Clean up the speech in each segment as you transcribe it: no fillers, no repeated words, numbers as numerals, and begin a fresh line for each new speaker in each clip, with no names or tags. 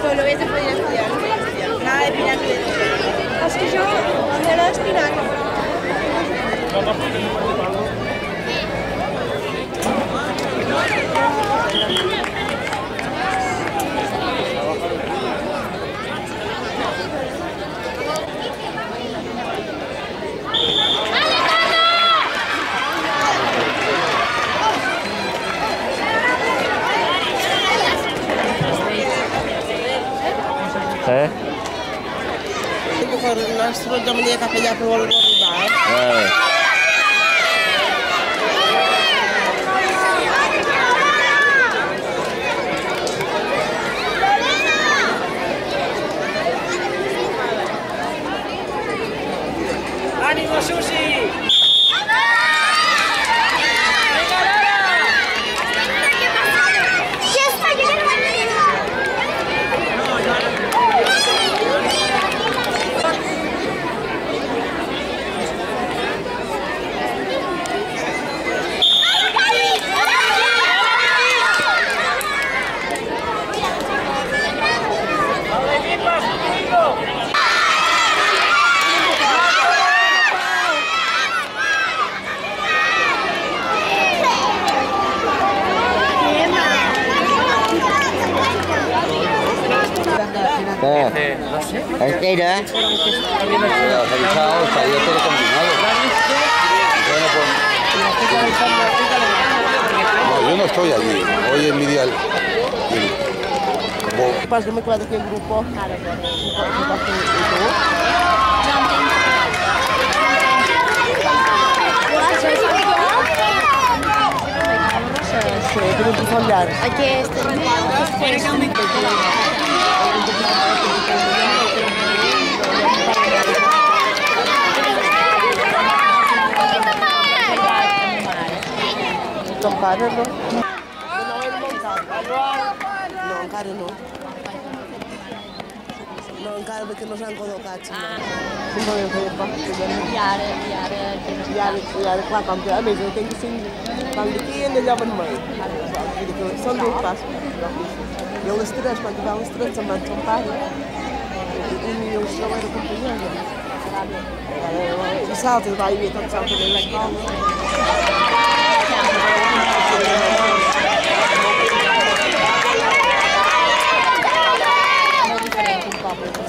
Solo hubiese podido estudiar. Nada de espinaca. Es que yo no era de espinaca. Il nostro Domenica capella per volere arrivare.
Animo Susi!
Este era. Revisado, salió todo combinado. No, yo no estoy allí. Hoy es mi día.
Pas que me acuerdo que el grupo. Aquí este. Campana no? No, encara no. No, encara perquè no s'han col·locat. No podem fer pa. I ara, clar, com que a més ho tinc 5, com d'aquí en allò vermell. Són 2 passos. I a les 3, quan va a les 3, se'n van son pare. I els trobo de companyia. I salta, va i ve tot salta de l'escola.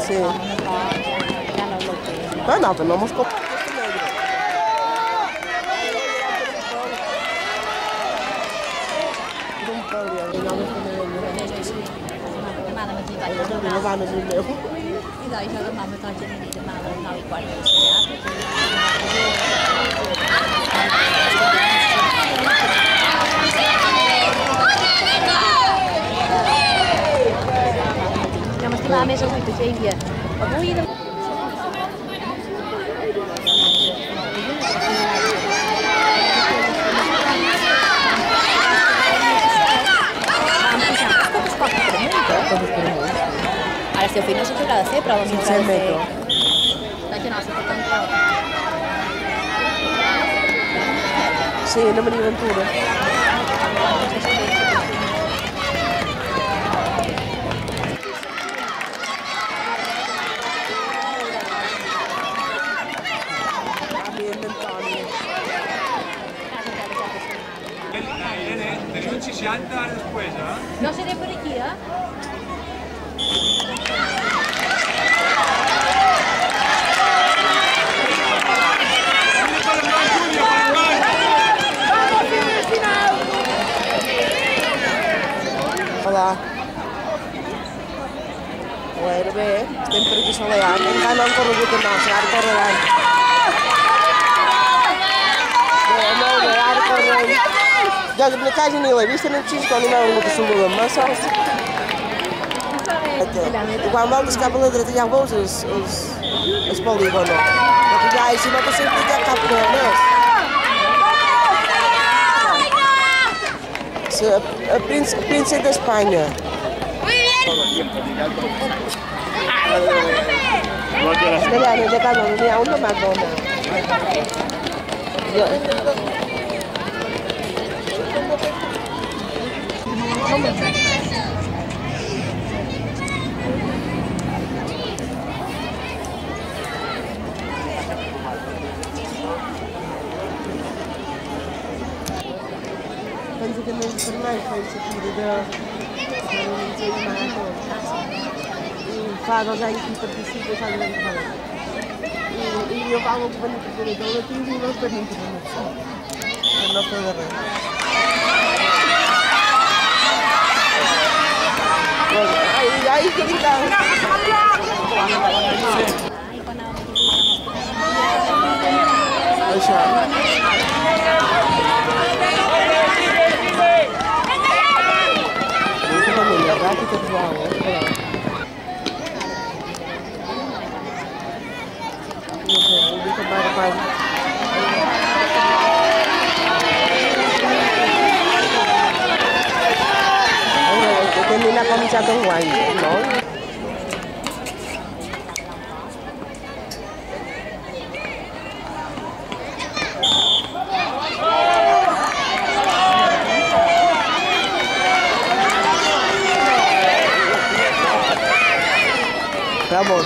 Sí. No, pero no hemos comprado.
La més avui que feia. Avui de... Ara el seu fill no sé què haurà de fer, però no haurà de fer... Que no, s'ha fet un clau.
Sí, una Maria Ventura.
Si anda después, ¿eh?
No seré por aquí, ¿eh?
Hola. Bueno, bé, estem per aquí soleant. Encara no han corregut el nostre, ara correran. Bé, molt bé, ara correran. Jo na casa ni l'he vist en el xisco, ni m'ha vengut a saludar amb sols. I quan voltes cap a la dreta ja veus el polígono. Perquè ja, si no t'has sentit ja cap res més. El príncep d'Espanya. Allà, de casa no n'hi ha un de McDonald's. Penso che nel torneo penso che non c'è fa cosa in cui partecipo fa delle cose. Il mio pago per il donativo non per l'internazione. È il nostro terreno. Ahí que grita. Termina cominciato un guaio, no? Vamos,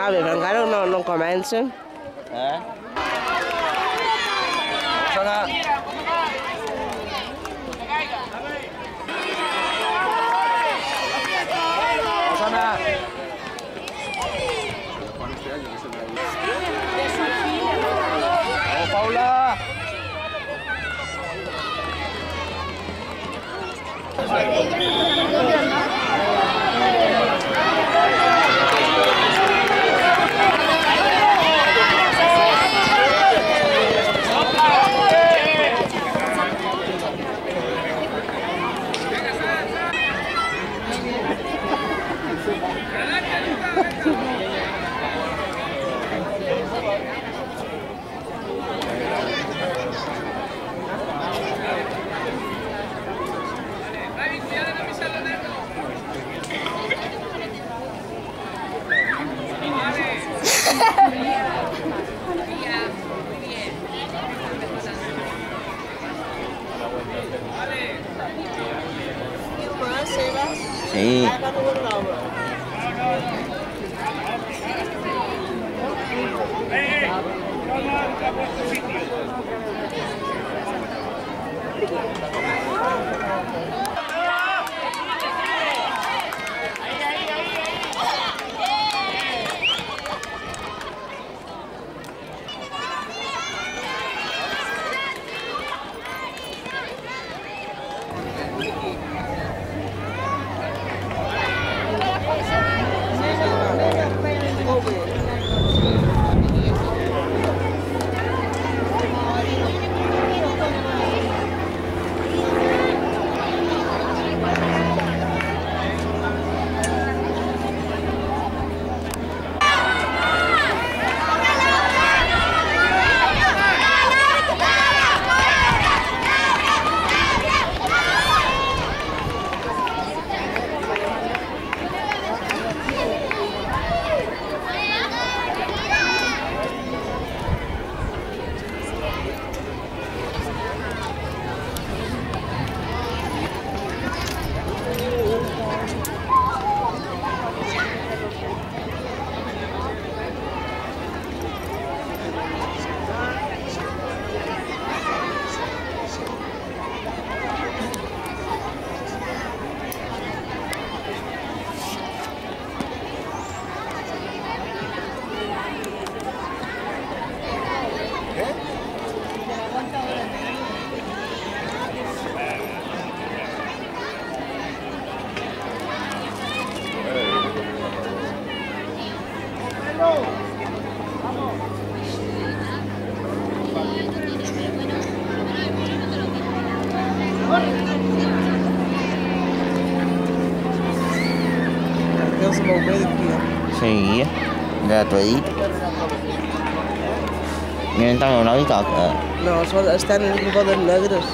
Ah, bé, però encara no comencen.
Sana. Sana. Oh, Paula. Sí.
se mou bé d'aquí, eh?
Sí, ja t'ho he dit. Miren també una mica que...
No, estan en bodes negres.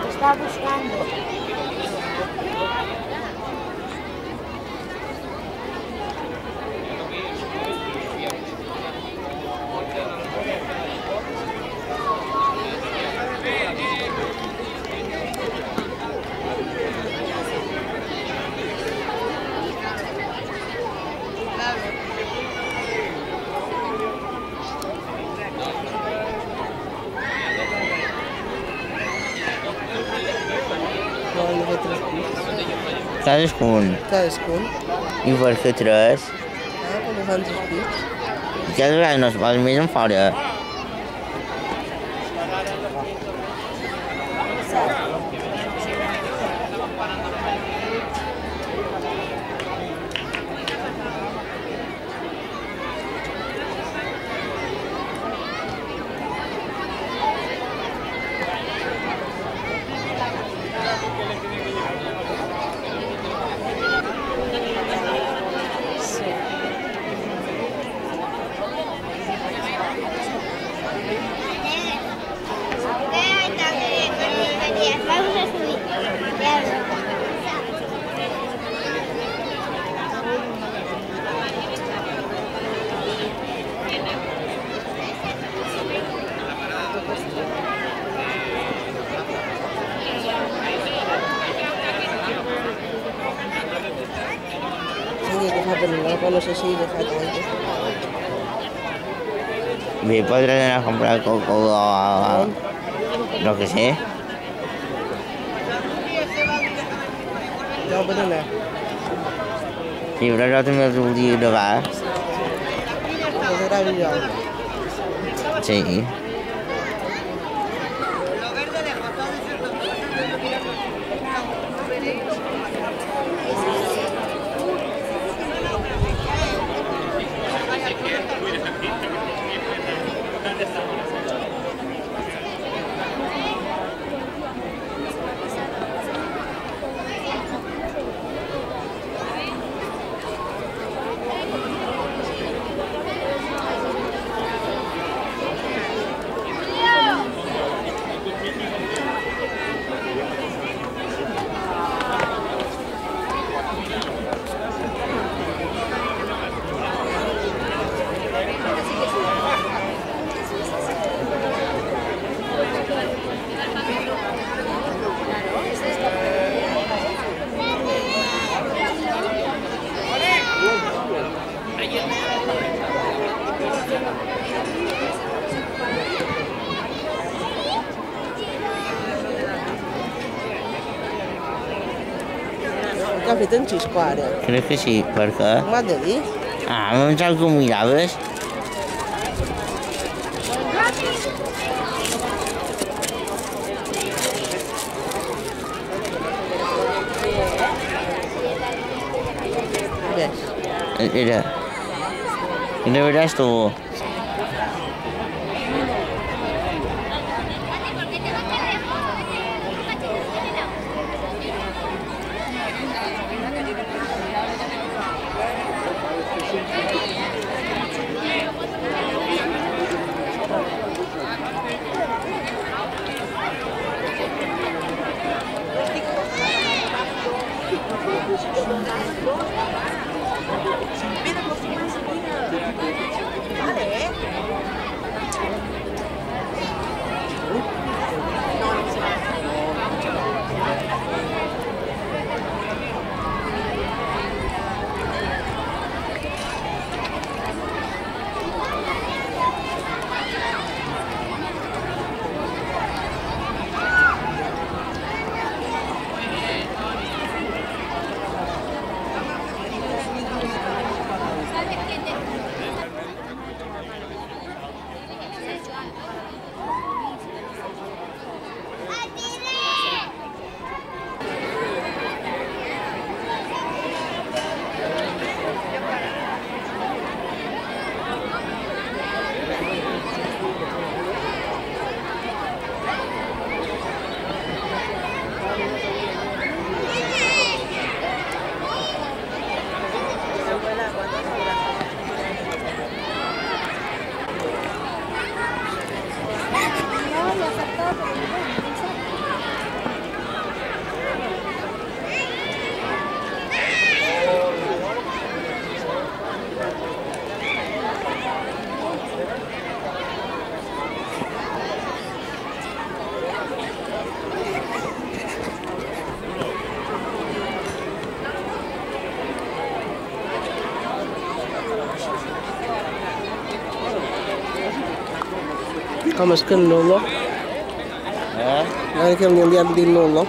Está buscando.
Volen fer 3 pics. Cadascun.
I per què 3?
Perquè fan 3 pics.
I cada vegada no es posa més en fora.
Vamos a subir.
Sí, que fa per una cosa així, que fa tant.
Bé, podràs anar a comprar coco o... no que sé.
Ja ho poden anar.
Sí, però jo també els volia gravar.
Els agrada jo.
Sí.
Que ha fet en Xisco ara?
Crec que sí, per què?
M'ho has de dir?
Ah, em pensava que ho miraves.
Ves.
Era. Era veràs tu.
Kamu sekarang dulu. Nanti kamu lihat di dulu.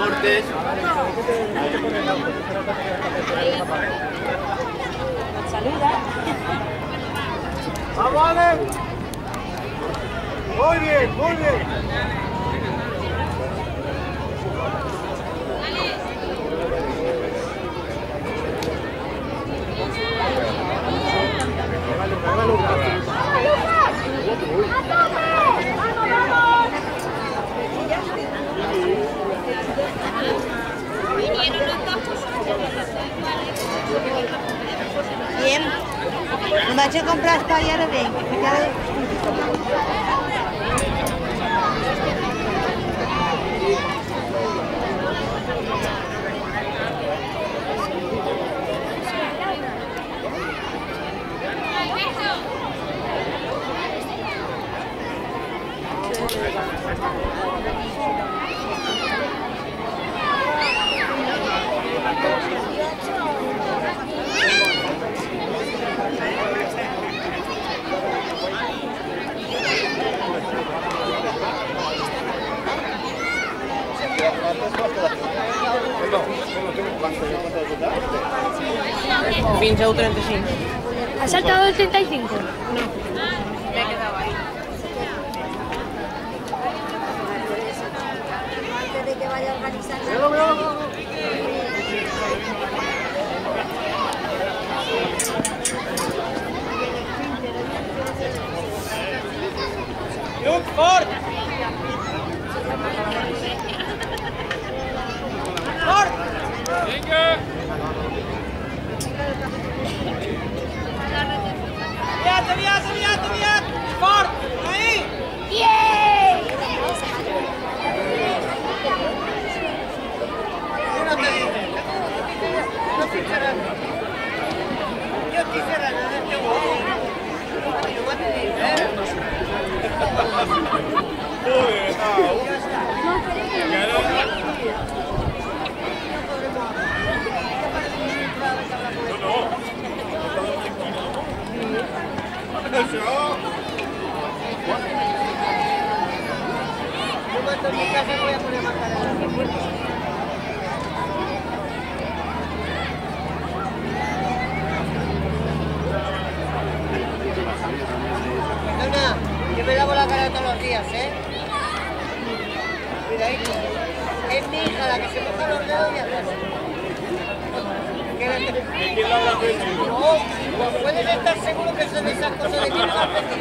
Cortés.
Saluda.
¡Vamos, Ale! Muy bien, muy bien.
Bien. Me vaig a comprar espai i ara venc.
Fins a 35.
¿Has saltado el 35? Antes de que vaya a organizar.
¡Luc, fort! ¡Fort! ¡Vinga! Aviat! Fort! Ahí!
¡Bien!
No te dice. No ficharán. Yo estoy cerrando este huevo. No te dice, Yo cuando en mi casa voy a poner más cara en la puerta. Perdona, yo me lavo la cara todos los días, ¿eh? Cuidadito. Es mi hija la que se moja los dedos y hace así. ¿De quién lava la frente? No, puedes estar seguro que son esas cosas de quién lava la frente.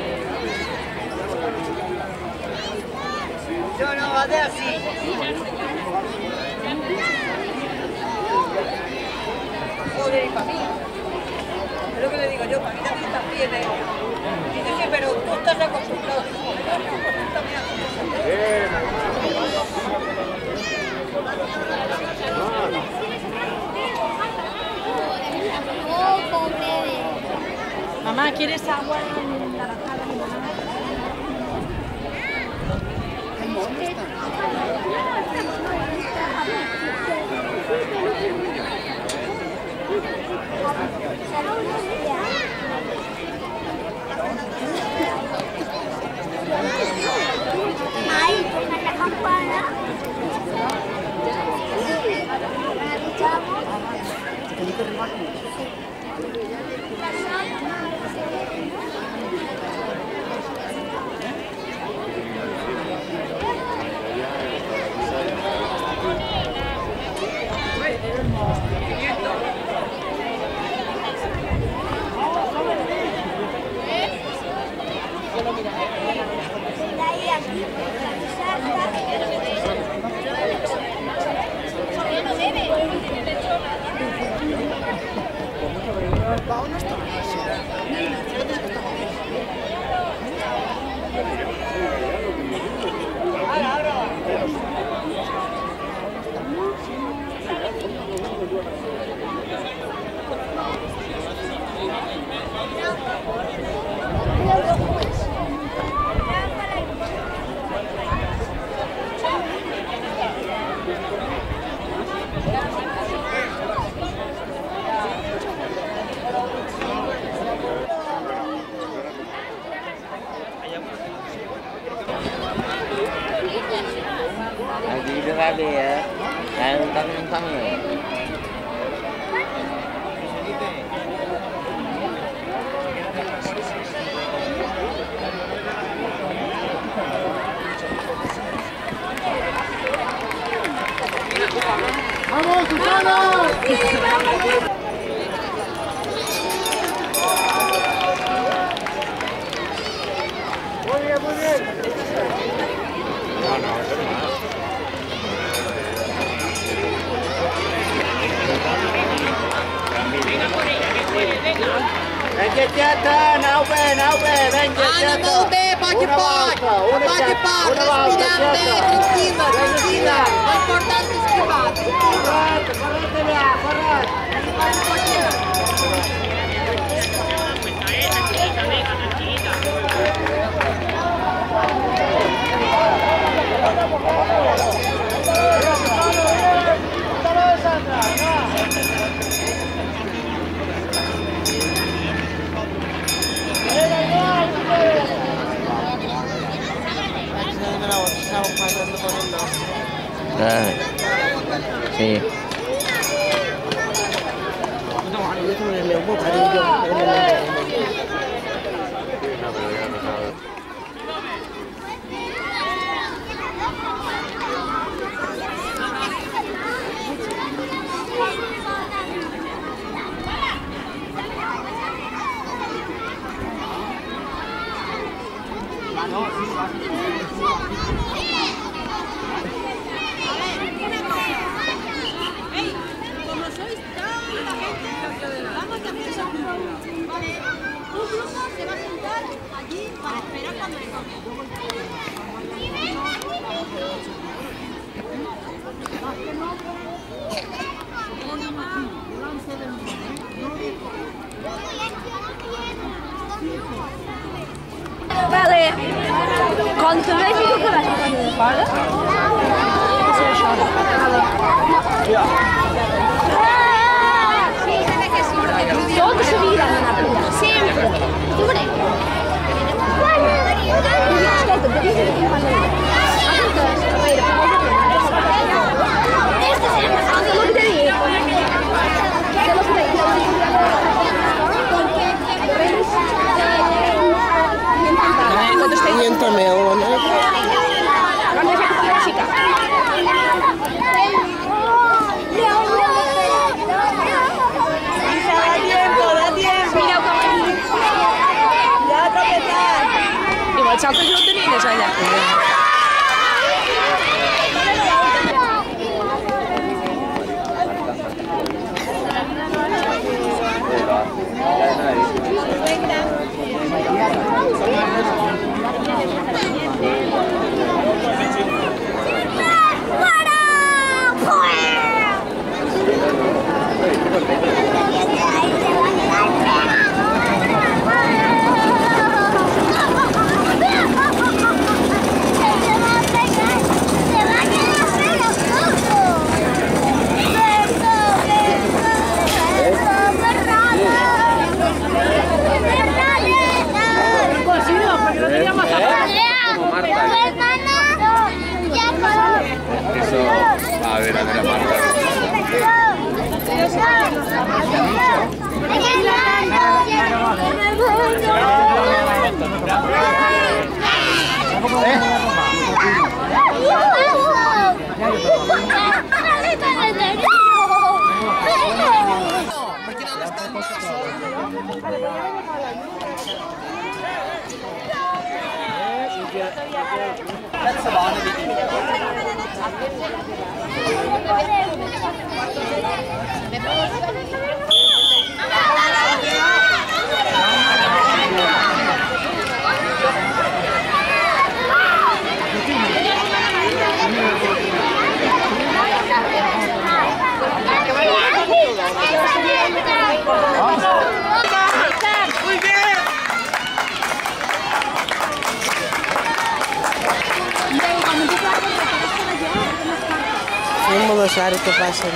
Yo no, hace así. Joder, y para mí. Es lo que le digo yo, para mí también está bien, ¿eh? Dice, sí, pero tú estás acostumbrado.
Mamá, ¿quieres agua en la bajada?
Ahí, tocan la campana.
Đi ra đi ạ. Un camión.
¡Vamos, Susana! Muy bien, muy bien. Venga, chata, nau be, venga, chata.
Ánimo, ve, pode, respirando, tranquila. Lo importante es esquivar.
Correte, vea, correte.
Sí.
Vale, quando tu vês o que vais fazer? Para? Todos se viram na rua, sempre.
Ciao, che giù tenete, cioè
A ver, Marta.
Non lo so che passa.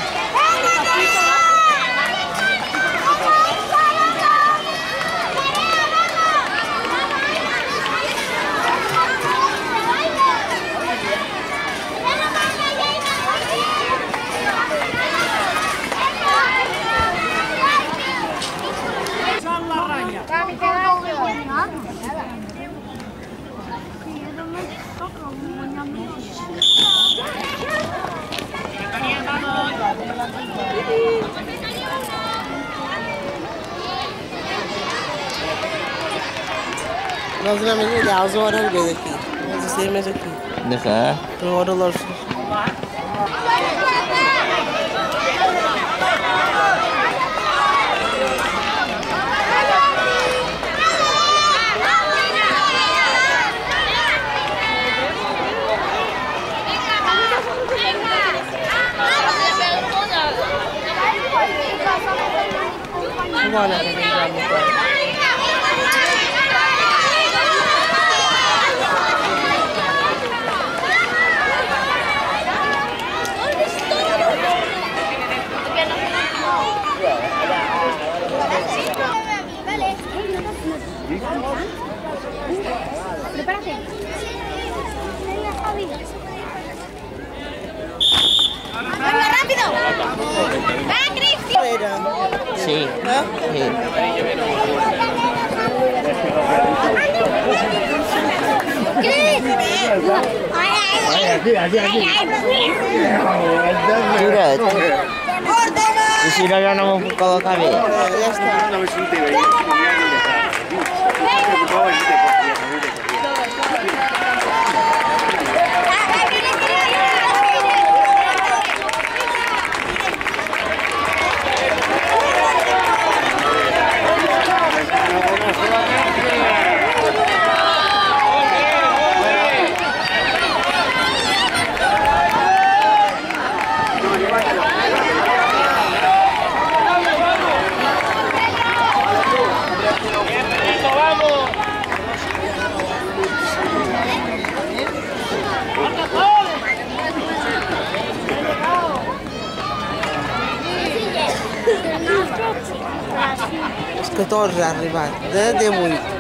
Nós na mesma ideia, às horas aqui. Mas eu sei mais aqui.
De què?
Para hora los. Buona che vediamo qua.
Prepárate. Venga, Javi. ¡Venga, rápido! ¡Va, Cristian!
Sí. Sí. Tira't. I si no, jo no m'ho puc col·locar bé.
Ja està. Els 14 ha arribat, de 18.